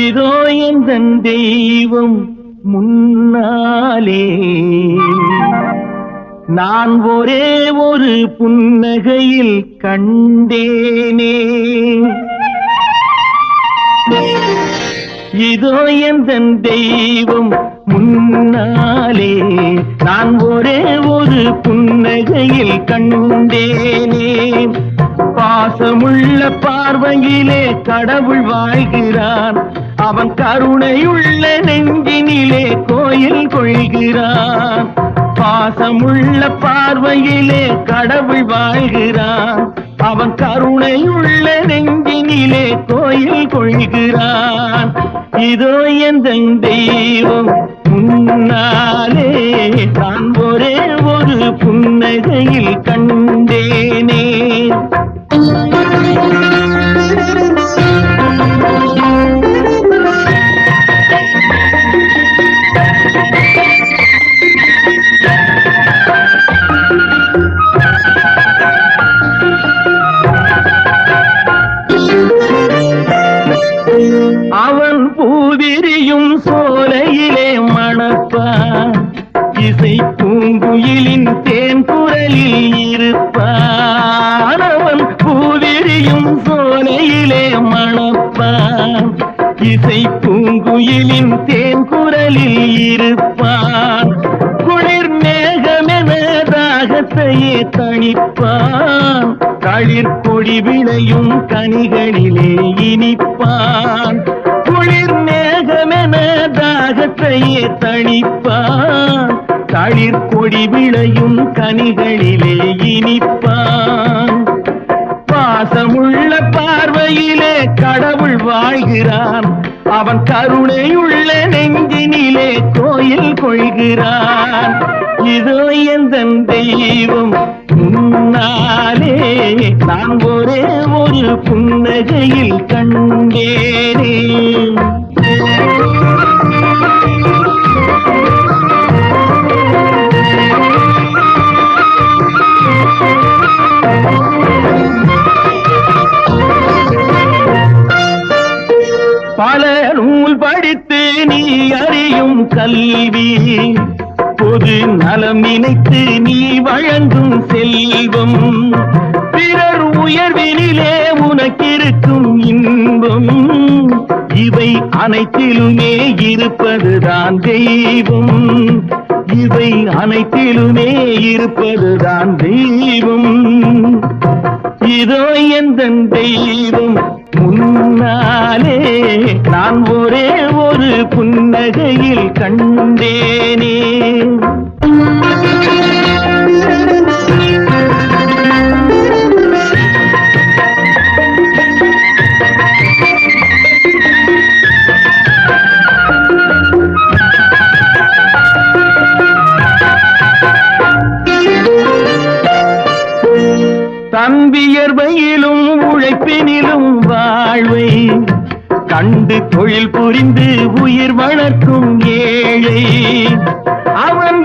இதோ எந்தன் தெய்வம் முன்னாலே நான் ஒரே ஒரு புன்னகையில் கண்டேனே. இதோ எந்தன் தெய்வம் முன்னாலே நான் ஒரே ஒரு புன்னகையில் கண்டேனே. பாசமுள்ள பார்வையிலே கடவுள் வாழ்கிறான், அவன் கருணையுள்ள நெஞ்சினிலே கோயில் கொள்கிறான். பாசமுள்ள பார்வையிலே கடவுள் வாழ்கிறான், அவன் கருணையுள்ள நெஞ்சினிலே கோயில் கொள்கிறான். இதோ எந்தன் தெய்வம் முன்னாலே நான் ஒரே ஒரு புன்னகையில் கண்டேனே. அவன் பூவிரியும் சோலையிலே மணப்பான், இசை பூங்குயிலின் தேன் குரலில் இருப்பான். அவன் பூவிரியும் சோலையிலே மணப்பான், இசை பூங்குயிலின் தேன் குரலில் இருப்பான். குளிர் மேகமென தாகத்தையே தணிப்பான், களிர் கொடி விளையும் கனிகளிலே இனிப்பான். குளிர் மேகமென தாகத்தையே தணிப்பான், களிர் கொடி விளையும் கனிகளிலே இனிப்பான். பாசமுள்ள பார்வையிலே கடவுள் வாழ்கிறான், அவன் கருணையுள்ள நெஞ்சினிலே கோயில் கொள்கிறான். இதோ எந்தன் தெய்வம் முன்னாலே நான் ஒரே ஒரு புன்னகையில் கண்டேனே. பல நூல் படித்து நீ அறியும் கல்வி, பொது நலம் நினைத்து நீ வழங்கும் செல்வம், பிறர் உயர்வினிலே உனக்கிருக்கும் இன்பம், இவை அனைத்திலுமே இருப்பதுதான் தெய்வம், இவை அனைத்திலுமே இருப்பதுதான் தெய்வம். இதோ எந்தன் தெய்வம் முன்னாலே நான் ஒரே ஒரு புன்னகையில் கண்டேனே. தம்பியர்வையிலும் உழைப்பினிலும் வாழ்வை கண்டு தொழில் புரிந்து உயிர் வளர்க்கும் ஏழை அவன்